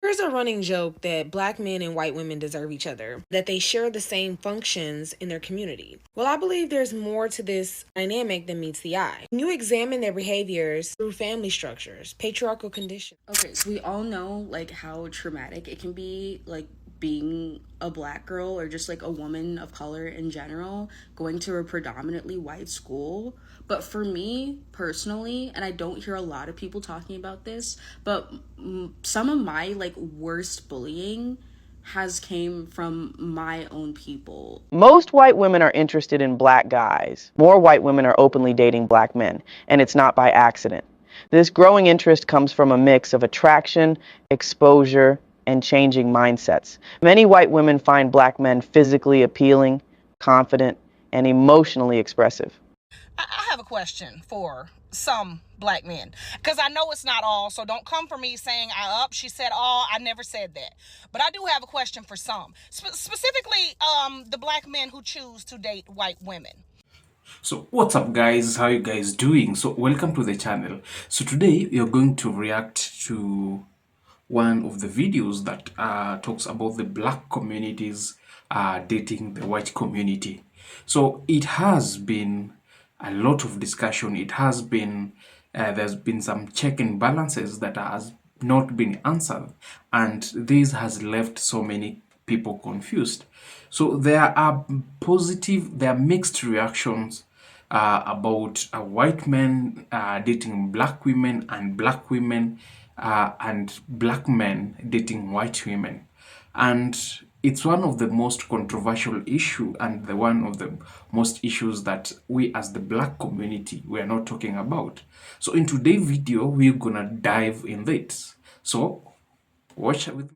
There's a running joke that black men and white women deserve each other, that they share the same functions in their community. Well, I believe there's more to this dynamic than meets the eye. When you examine their behaviors through family structures, patriarchal conditions. Okay, so we all know like how traumatic it can be, like being a black girl or just like a woman of color in general, going to a predominantly white school. But for me personally, and I don't hear a lot of people talking about this, but some of my like worst bullying has came from my own people. Most white women are interested in black guys. More white women are openly dating black men, and it's not by accident. This growing interest comes from a mix of attraction, exposure, and changing mindsets. Many white women find black men physically appealing, confident, and emotionally expressive. I have a question for some black men, because I know it's not all, so don't come for me saying she said all. I never said that, but I do have a question for some, specifically the black men who choose to date white women. So what's up guys, how you guys doing? So welcome to the channel. So today we are going to react to one of the videos that talks about the black communities dating the white community. So it has been a lot of discussion. It has been there's been some check and balances that has not been answered, and this has left so many people confused. So there are mixed reactions about white men dating black women, and black women and black men dating white women. And it's one of the most controversial issue, and one of the most issues that we as the black community we are not talking about. So in today's video we're gonna dive in it. So watch with.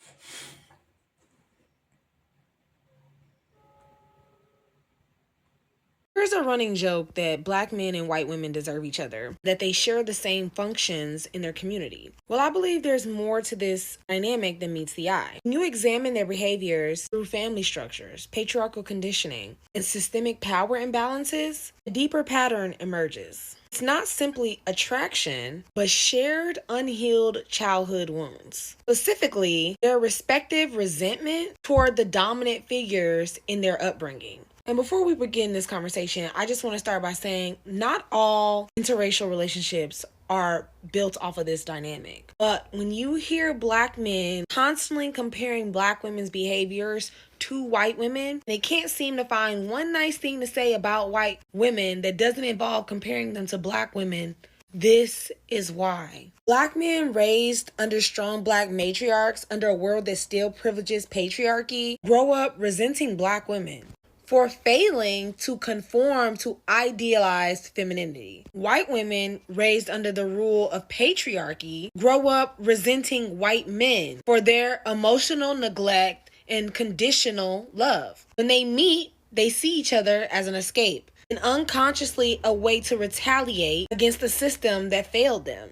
There's a running joke that black men and white women deserve each other, that they share the same functions in their community. Well, I believe there's more to this dynamic than meets the eye. When you examine their behaviors through family structures, patriarchal conditioning, and systemic power imbalances, a deeper pattern emerges. It's not simply attraction, but shared unhealed childhood wounds. Specifically, their respective resentment toward the dominant figures in their upbringing. And before we begin this conversation, I just want to start by saying not all interracial relationships are built off of this dynamic. But when you hear black men constantly comparing black women's behaviors to white women, they can't seem to find one nice thing to say about white women that doesn't involve comparing them to black women. This is why. Black men raised under strong black matriarchs under a world that still privileges patriarchy grow up resenting black women for failing to conform to idealized femininity. White women raised under the rule of patriarchy grow up resenting white men for their emotional neglect and conditional love. When they meet, they see each other as an escape, and unconsciously a way to retaliate against the system that failed them.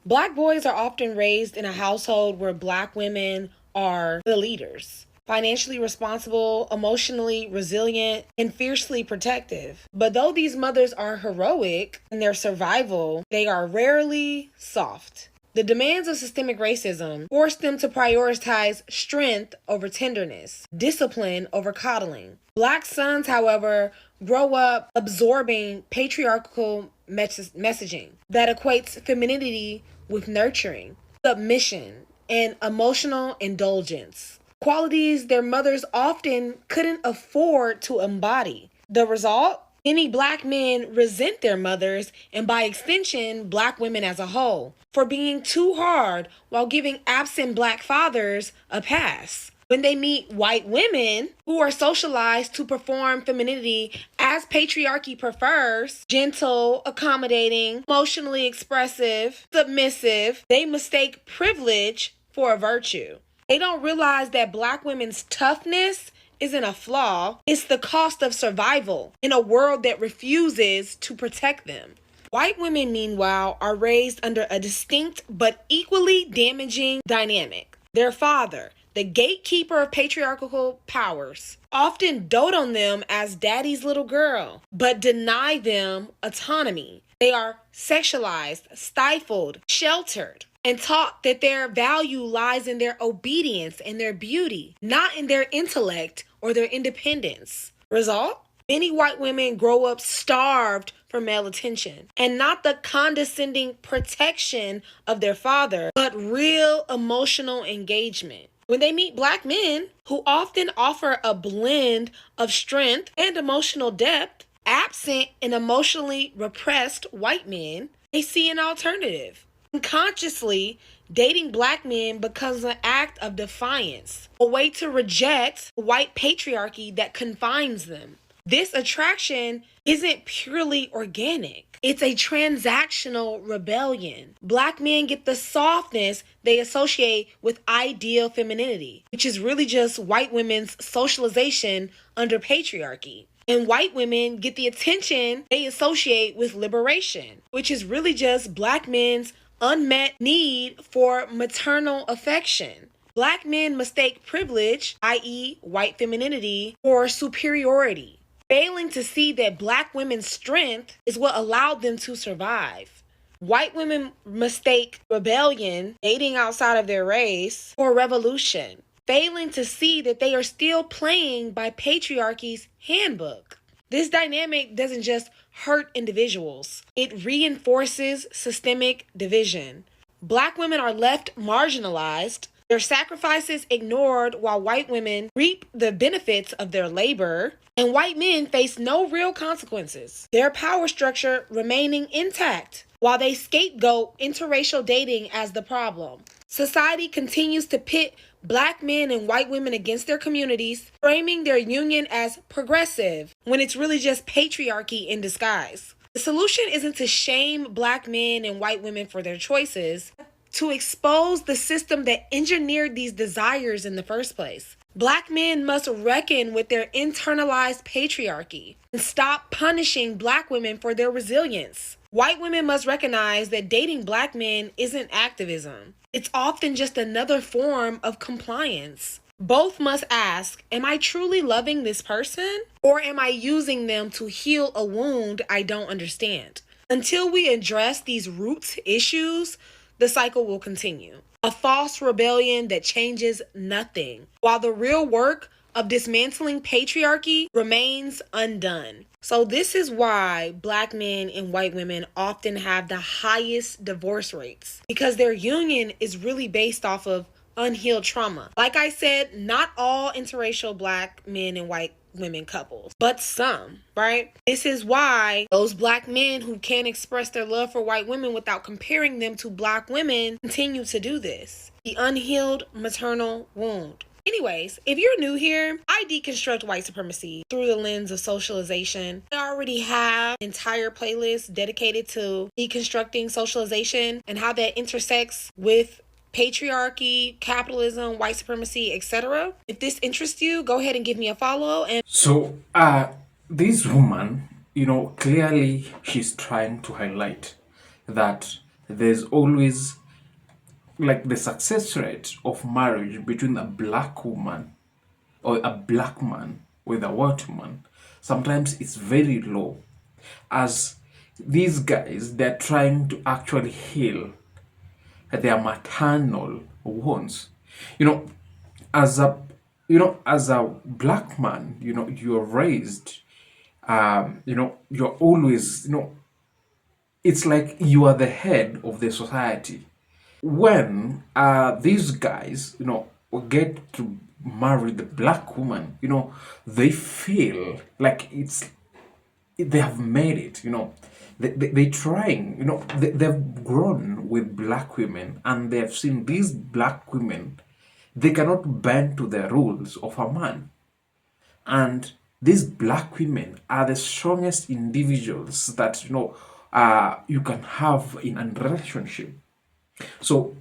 Black boys are often raised in a household where black women are the leaders. Financially responsible, emotionally resilient, and fiercely protective. But though these mothers are heroic in their survival, they are rarely soft. The demands of systemic racism force them to prioritize strength over tenderness, discipline over coddling. Black sons, however, grow up absorbing patriarchal messaging that equates femininity with nurturing, submission, and emotional indulgence. Qualities their mothers often couldn't afford to embody. The result? Many black men resent their mothers, and by extension, black women as a whole, for being too hard while giving absent black fathers a pass. When they meet white women who are socialized to perform femininity as patriarchy prefers, gentle, accommodating, emotionally expressive, submissive, they mistake privilege for a virtue. They don't realize that black women's toughness isn't a flaw, it's the cost of survival in a world that refuses to protect them. White women, meanwhile, are raised under a distinct but equally damaging dynamic. Their father, the gatekeeper of patriarchal powers, often dote on them as daddy's little girl, but deny them autonomy. They are sexualized, stifled, sheltered. and taught that their value lies in their obedience and their beauty, not in their intellect or their independence. Result? Many white women grow up starved for male attention and not the condescending protection of their father, but real emotional engagement. When they meet black men who often offer a blend of strength and emotional depth, absent in emotionally repressed white men, they see an alternative. Unconsciously, dating black men becomes an act of defiance, a way to reject the white patriarchy that confines them. This attraction isn't purely organic. It's a transactional rebellion. Black men get the softness they associate with ideal femininity, which is really just white women's socialization under patriarchy. And white women get the attention they associate with liberation, which is really just black men's unmet need for maternal affection. Black men mistake privilege, i.e., white femininity, for superiority, failing to see that black women's strength is what allowed them to survive. White women mistake rebellion, dating outside of their race, for revolution, failing to see that they are still playing by patriarchy's handbook. This dynamic doesn't just hurt individuals, it reinforces systemic division. Black women are left marginalized, their sacrifices ignored while white women reap the benefits of their labor, and white men face no real consequences, their power structure remaining intact while they scapegoat interracial dating as the problem. Society continues to pit black men and white women against their communities, framing their union as progressive when it's really just patriarchy in disguise. The solution isn't to shame black men and white women for their choices, to expose the system that engineered these desires in the first place. Black men must reckon with their internalized patriarchy and stop punishing black women for their resilience. White women must recognize that dating black men isn't activism. It's often just another form of compliance. Both must ask, am I truly loving this person? Or am I using them to heal a wound I don't understand? Until we address these root issues, the cycle will continue. A false rebellion that changes nothing, while the real work of dismantling patriarchy remains undone. So this is why black men and white women often have the highest divorce rates, because their union is really based off of unhealed trauma. Like I said, not all interracial black men and white women couples, but some, right? This is why those black men who can't express their love for white women without comparing them to black women continue to do this. The unhealed maternal wound. Anyways, if you're new here, I deconstruct white supremacy through the lens of socialization. I already have an entire playlist dedicated to deconstructing socialization and how that intersects with patriarchy, capitalism, white supremacy, etc. If this interests you, go ahead and give me a follow. And So, this woman, clearly she's trying to highlight that there's always like the success rate of marriage between a black woman or a black man with a white woman. Sometimes it's very low, as these guys, they're trying to actually heal their maternal wounds. You know, as a as a black man, you're raised, you're always, it's like you are the head of the society. When these guys, get to marry the black woman, they feel like they have made it, they trying, they've grown with black women and they have seen these black women, they cannot bend to the rules of a man. And these black women are the strongest individuals that, you can have in a relationship. So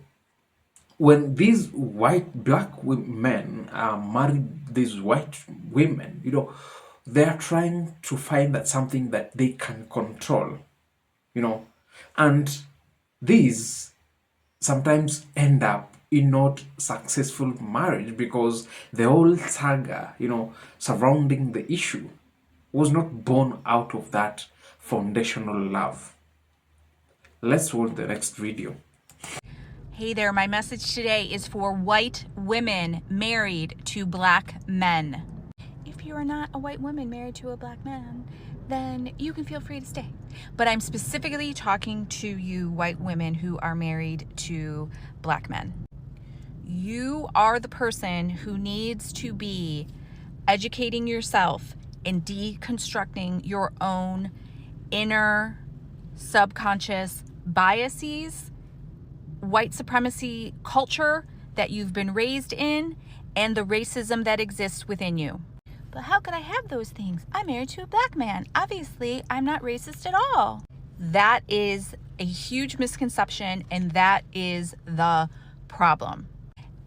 when these black men marry these white women, they're trying to find that something that they can control, and these sometimes end up in not successful marriage because the whole saga, surrounding the issue was not born out of that foundational love. Let's watch the next video. Hey there, my message today is for white women married to black men. If you are not a white woman married to a black man, then you can feel free to stay. But I'm specifically talking to you white women who are married to black men. You are the person who needs to be educating yourself and deconstructing your own inner subconscious biases, white supremacy culture that you've been raised in, and the racism that exists within you. But how could I have those things? I'm married to a black man. Obviously, I'm not racist at all. That is a huge misconception, and that is the problem.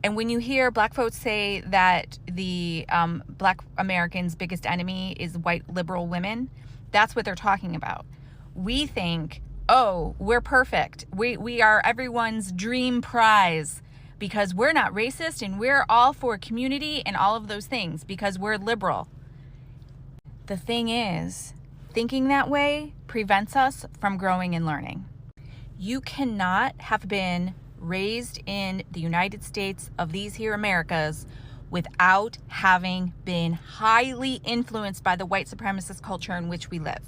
And when you hear black folks say that the black Americans' biggest enemy is white liberal women, that's what they're talking about. We think, oh, we're perfect. We are everyone's dream prize because we're not racist and we're all for community and all of those things because we're liberal. The thing is, thinking that way prevents us from growing and learning. You cannot have been raised in the United States of these here Americas without having been highly influenced by the white supremacist culture in which we live.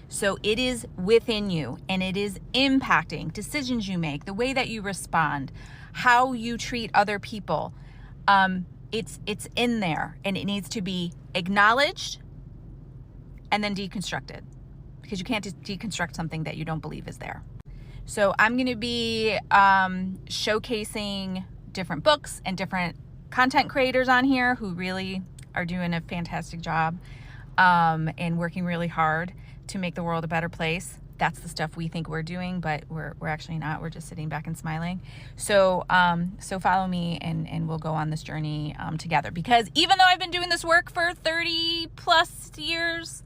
So it is within you and it is impacting decisions you make, the way that you respond, how you treat other people. It's in there and it needs to be acknowledged and then deconstructed, because you can't just deconstruct something that you don't believe is there. So I'm going to be showcasing different books and different content creators on here who really are doing a fantastic job and working really hard to make the world a better place. That's the stuff we think we're doing, but we're actually not. We're just sitting back and smiling. So so follow me and we'll go on this journey together. Because even though I've been doing this work for 30 plus years.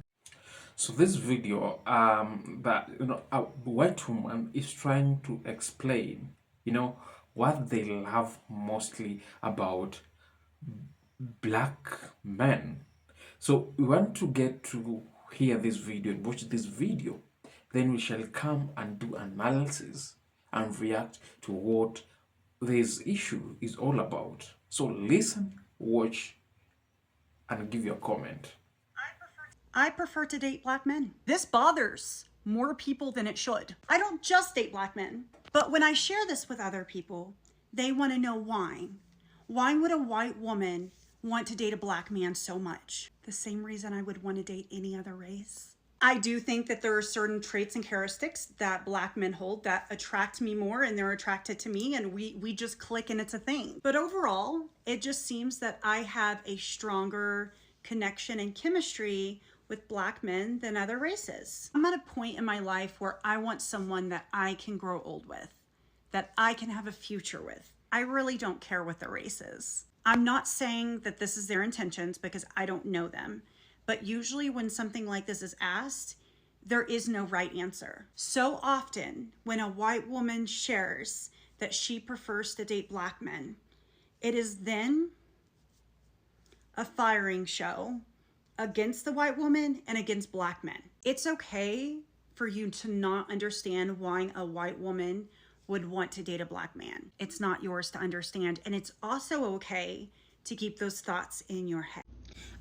So this video, that a white woman is trying to explain, what they love mostly about black men. So we want to get to hear this video and watch this video. Then we shall come and do analysis and react to what this issue is all about. So listen, watch, and give your comment. I prefer to date black men. This bothers more people than it should. I don't just date black men, but when I share this with other people, they want to know why. Why would a white woman want to date a black man so much? The same reason I would want to date any other race. I do think that there are certain traits and characteristics that black men hold that attract me more and they're attracted to me and we just click and it's a thing. But overall, it just seems that I have a stronger connection and chemistry with black men than other races. I'm at a point in my life where I want someone that I can grow old with, that I can have a future with. I really don't care what the race is. I'm not saying that this is their intentions because I don't know them, but usually when something like this is asked, there is no right answer. So often when a white woman shares that she prefers to date black men, it is then a firing show against the white woman and against black men. It's okay for you to not understand why a white woman would want to date a black man. It's not yours to understand. And it's also okay to keep those thoughts in your head.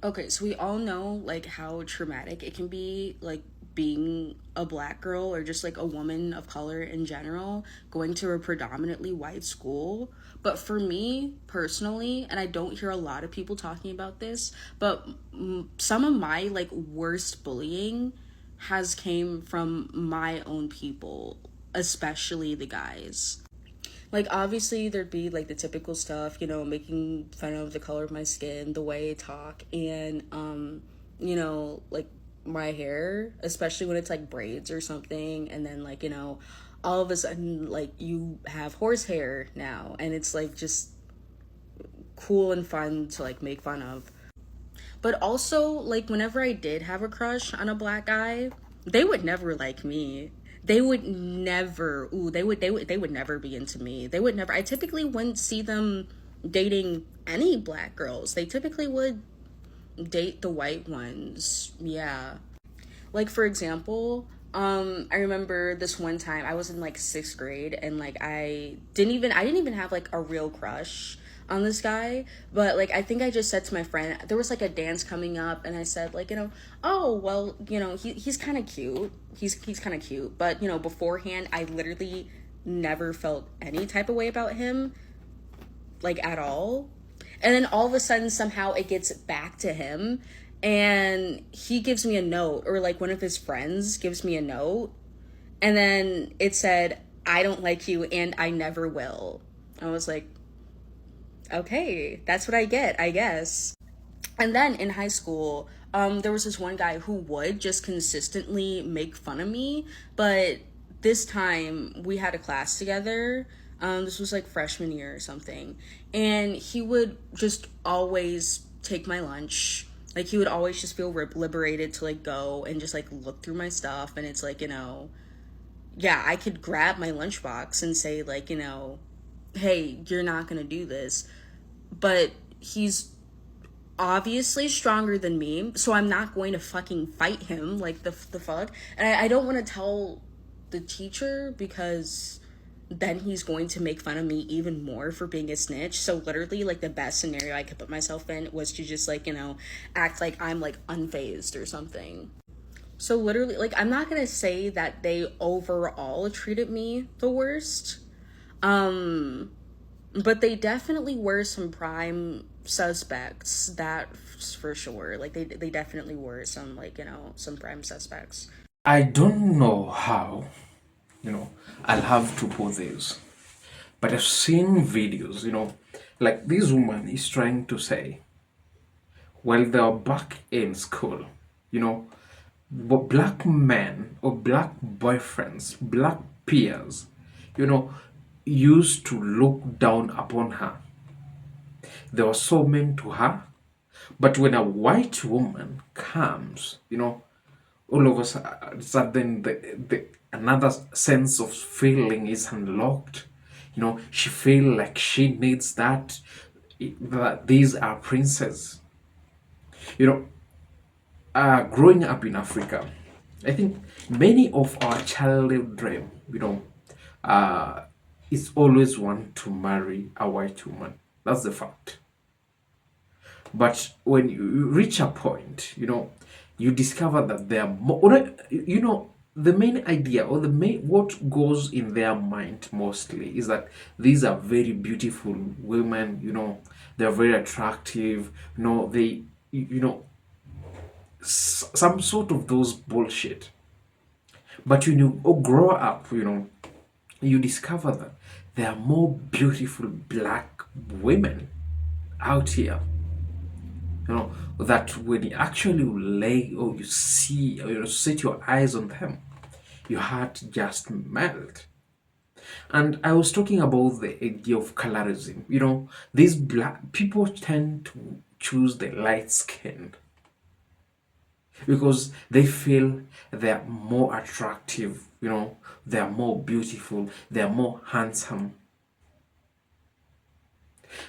Okay, so we all know like how traumatic it can be, like being a black girl or just like a woman of color in general, going to a predominantly white school. But for me personally, and I don't hear a lot of people talking about this, but some of my like worst bullying has came from my own people, especially the guys. Like obviously there'd be like the typical stuff, making fun of the color of my skin, the way I talk, and like my hair, especially when it's like braids or something, and then like all of a sudden like you have horsehair now and it's like just cool and fun to like make fun of. But also like whenever I did have a crush on a black guy, they would never like me. They would never never be into me. They would never. I typically wouldn't see them dating any black girls. They typically would date the white ones. Yeah. Like for example, I remember this one time I was in like 6th grade, and like I didn't even have like a real crush on this guy, but like I think I just said to my friend, there was like a dance coming up, and I said, like, oh well, he's kind of cute. He's kind of cute, but beforehand I literally never felt any type of way about him, like, at all. And then all of a sudden, somehow it gets back to him, and he gives me a note, or like one of his friends gives me a note, and then it said, "I don't like you and I never will." I was like, okay, that's what I get, I guess. And then in high school, there was this one guy who would just consistently make fun of me, but this time we had a class together. This was like freshman year or something, and he would just always take my lunch. Like, he would always just feel liberated to like go and just like look through my stuff, and it's like, yeah, I could grab my lunchbox and say, like, hey, you're not gonna do this, but he's obviously stronger than me, so I'm not going to fucking fight him. Like, the fuck. And I don't want to tell the teacher, because then he's going to make fun of me even more for being a snitch. So literally, like, the best scenario I could put myself in was to just, like, act like I'm like unfazed or something. So literally, like, I'm not gonna say that they overall treated me the worst, but they definitely were some prime suspects, that's for sure. Like, they definitely were some, like, some prime suspects. I don't know how, I'll have to put this, but I've seen videos, like this woman is trying to say, while they are back in school, but black men or black boyfriends, black peers, used to look down upon her. They were so mean to her. But when a white woman comes, all of a sudden another sense of feeling is unlocked. She feel like she needs that these are princes. Growing up in Africa, I think many of our childhood dream, uh, is always want to marry a white woman. That's the fact. But when you reach a point, you discover that there are more, the main idea, or the main, what goes in their mind mostly is that these are very beautiful women, they're very attractive, they, some sort of those bullshit. But when you grow up, you discover that there are more beautiful black women out here, that when you actually lay, or you see, or you set your eyes on them, your heart just melt. And I was talking about the idea of colorism. These black people tend to choose the light skinned because they feel they're more attractive, they're more beautiful, they're more handsome.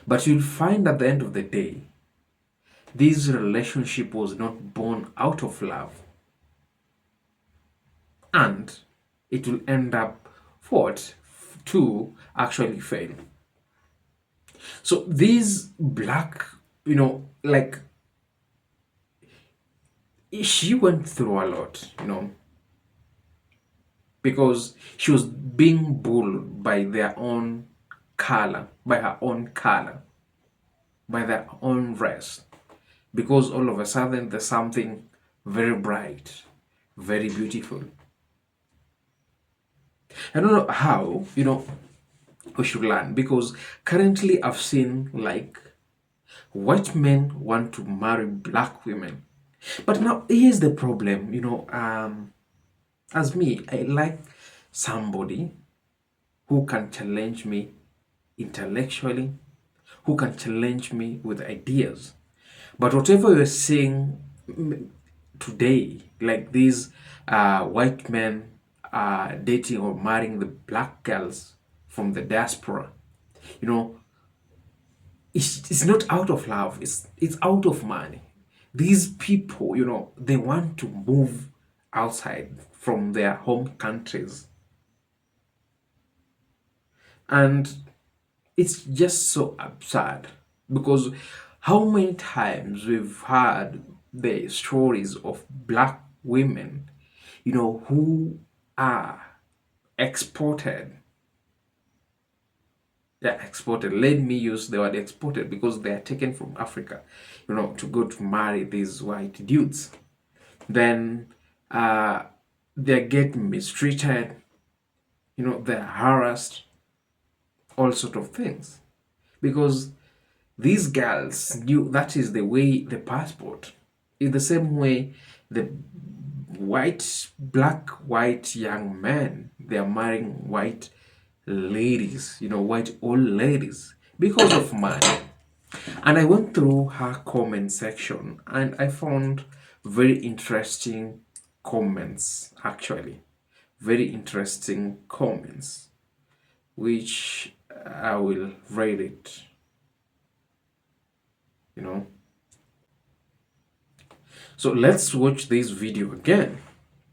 But you'll find at the end of the day, this relationship was not born out of love, and it will end up what to actually fail. So these black, like, she went through a lot, because she was being bullied by their own color, by her own color, by their own race, because all of a sudden there's something very bright, very beautiful. I don't know how, we should learn, because currently I've seen like white men want to marry black women. But now here's the problem, as me, I like somebody who can challenge me intellectually, who can challenge me with ideas. But whatever you're seeing today, like these white men dating or marrying the black girls from the diaspora, you know, it's not out of love, it's out of money. These people, they want to move outside from their home countries. And it's just so absurd because how many times we've heard the stories of black women, who are exported. They're exported. Let me use the word exported because they are taken from Africa, to go to marry these white dudes. Then they get mistreated, they're harassed, all sort of things. Because these girls knew that is the way the passport. In the same way, the white young men, they are marrying white ladies, white old ladies because of money. And I went through her comment section and I found very interesting comments, actually. Very interesting comments, which I will read it, you know. So let's watch this video again.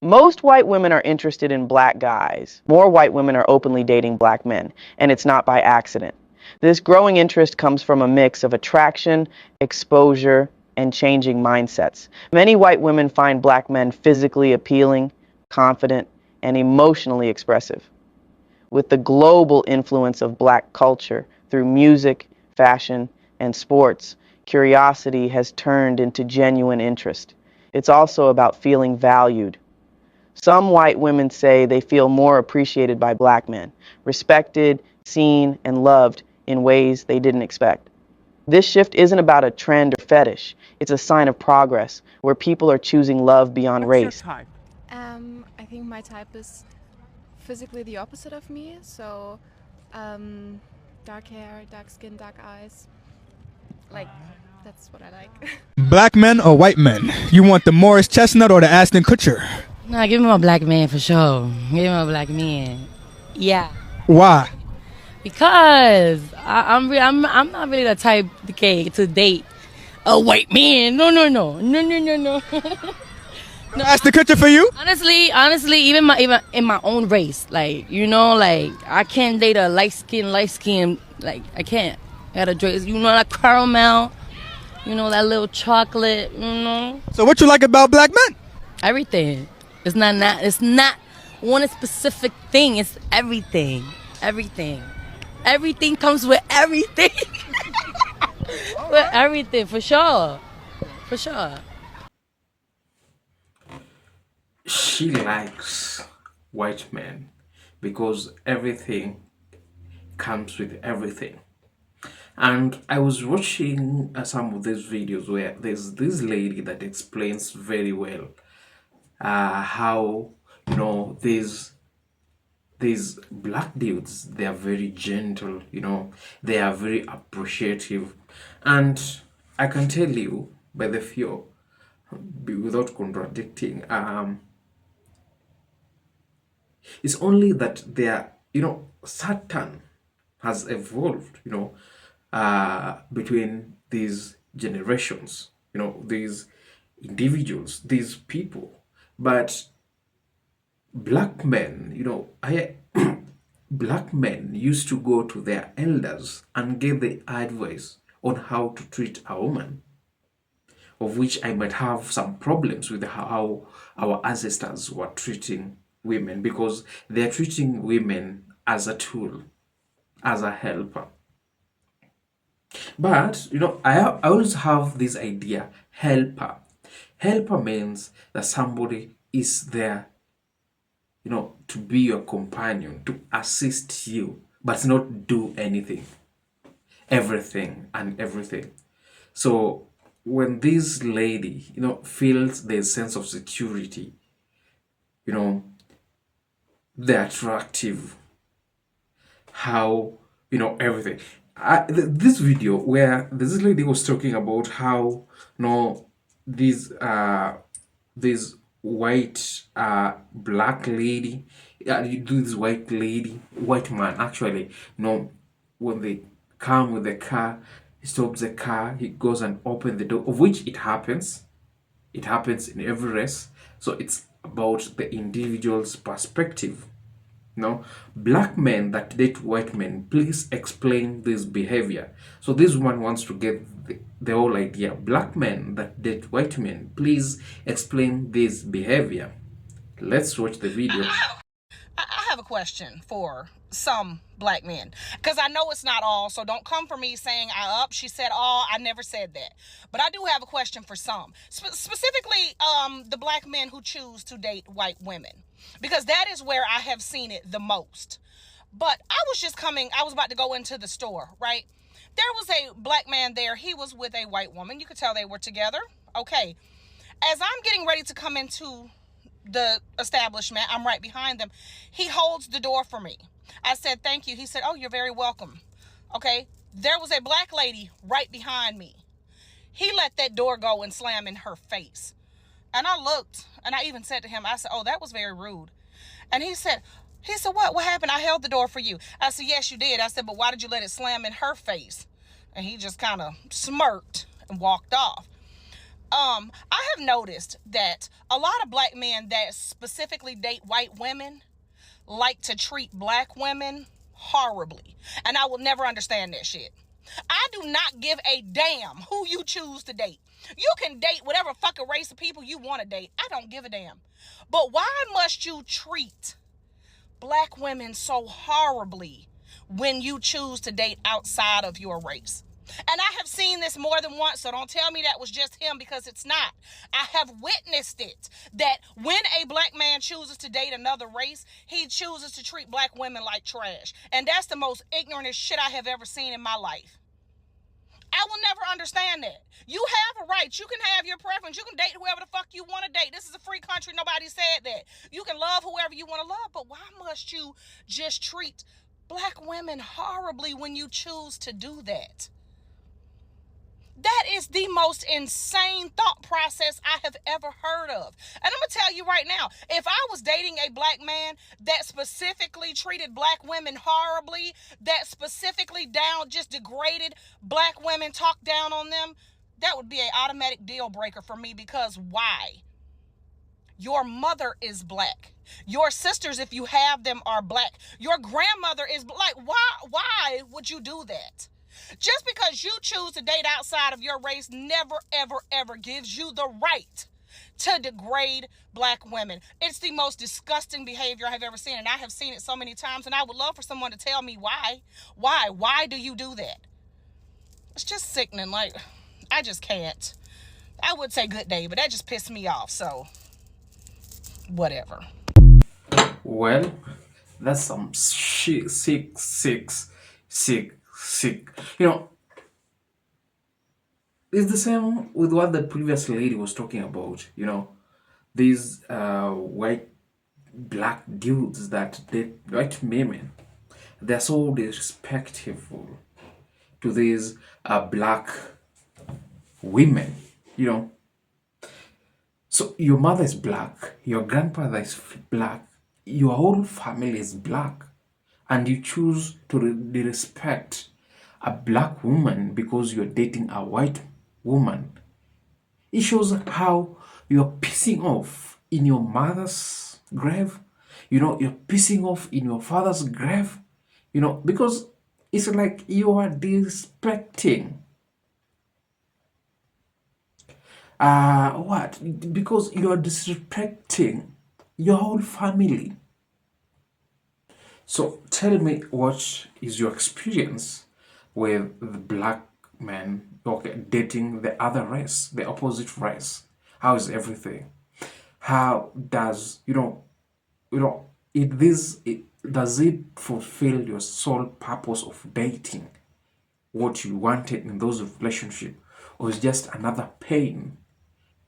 Most white women are interested in black guys. More white women are openly dating black men, and it's not by accident. This growing interest comes from a mix of attraction, exposure, and changing mindsets. Many white women find black men physically appealing, confident, and emotionally expressive. With the global influence of black culture through music, fashion, and sports, curiosity has turned into genuine interest. It's also about feeling valued. Some white women say they feel more appreciated by black men, respected, seen, and loved in ways they didn't expect. This shift isn't about a trend or fetish. It's a sign of progress, where people are choosing love beyond race. Type? I think my type is physically the opposite of me, so dark hair, dark skin, dark eyes. Like, that's what I like. Black men or white men? You want the Morris Chestnut or the Ashton Kutcher? Nah, give me a black man for sure. Give me a black man. Yeah. Why? Because I'm not really the type to date a white man. No. No. Ashton Kutcher for you? Honestly, even in my own race, like I can't date a light skin, like I can't. I gotta drink, that caramel, that little chocolate, So what you like about black men? Everything. It's not one specific thing. It's everything. Everything comes with everything. With everything, for sure. She likes white men because everything comes with everything. And I was watching some of these videos where there's this lady that explains very well how these black dudes, they are very gentle, they are very appreciative. And I can tell you by the few, without contradicting, it's only that they are, Satan has evolved, between these generations, these individuals, these people. But black men, black men used to go to their elders and give the advice on how to treat a woman, of which I might have some problems with how our ancestors were treating women, because they're treating women as a tool, as a helper. But, I always have this idea, helper. Helper means that somebody is there, to be your companion, to assist you, but not do anything. Everything. So when this lady, feels the sense of security, the attractive, how, everything. This video where this lady was talking about how, these this white black lady, this white man actually, when they come with the car, he stops the car, he goes and opens the door, of which it happens in every race. So it's about the individual's perspective. Now, black men that date white men, please explain this behavior. So this one wants to get the whole idea. Black men that date white men, please explain this behavior. Let's watch the video. I have a question for some black men, because I know it's not all, so don't come for me saying she said all. I never said that, but I do have a question for some, specifically the black men who choose to date white women, because that is where I have seen it the most. But I was about to go into the store, right? There was a black man there. He was with a white woman. You could tell they were together. Okay. As I'm getting ready to come into the establishment, I'm right behind them. He holds the door for me. I said, thank you. He said, oh, you're very welcome. Okay. There was a black lady right behind me. He let that door go and slam in her face. And I looked, and I even said to him, I said, oh, that was very rude. And he said, what happened? I held the door for you. I said, yes, you did. I said, but why did you let it slam in her face? And he just kind of smirked and walked off. I have noticed that a lot of black men that specifically date white women like to treat black women horribly. And I will never understand that shit. I do not give a damn who you choose to date. You can date whatever fucking race of people you want to date. I don't give a damn. But why must you treat black women so horribly when you choose to date outside of your race? And I have seen this more than once, so don't tell me that was just him, because it's not. I have witnessed it, that when a black man chooses to date another race, he chooses to treat black women like trash. And that's the most ignorant shit I have ever seen in my life. I will never understand that. You have a right. You can have your preference. You can date whoever the fuck you want to date. This is a free country. Nobody said that. You can love whoever you want to love, but why must you just treat black women horribly when you choose to do that? That is the most insane thought process I have ever heard of. And I'm going to tell you right now, if I was dating a black man that specifically treated black women horribly, that specifically just degraded black women, talked down on them, that would be an automatic deal breaker for me, because why? Your mother is black. Your sisters, if you have them, are black. Your grandmother is black. Why would you do that? Just because you choose to date outside of your race never, ever, ever gives you the right to degrade black women. It's the most disgusting behavior I have ever seen, and I have seen it so many times, and I would love for someone to tell me why. Why do you do that? It's just sickening. Like, I just can't. I would say good day, but that just pissed me off, so whatever. Well, that's some sick. You know, it's the same with what the previous lady was talking about. You know, these white black dudes that date white women, they're so disrespectful to these black women. You know, so your mother is black, your grandfather is black, your whole family is black, and you choose to disrespect a black woman because you're dating a white woman. It shows how you're pissing off in your mother's grave. You know, you're pissing off in your father's grave. You know, because it's like you are disrespecting. What? Because you're disrespecting your whole family. So tell me, what is your experience with the black man, okay, dating the other race, the opposite race? How is everything? How does does it fulfill your sole purpose of dating, what you wanted in those relationships, or is just another pain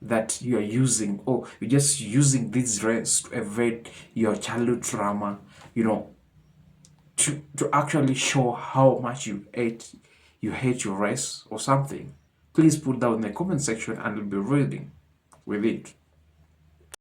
that you are using, or you're just using this race to evade your childhood trauma, to actually show how much you hate your race or something? Please put down in the comment section and we'll be reading with it.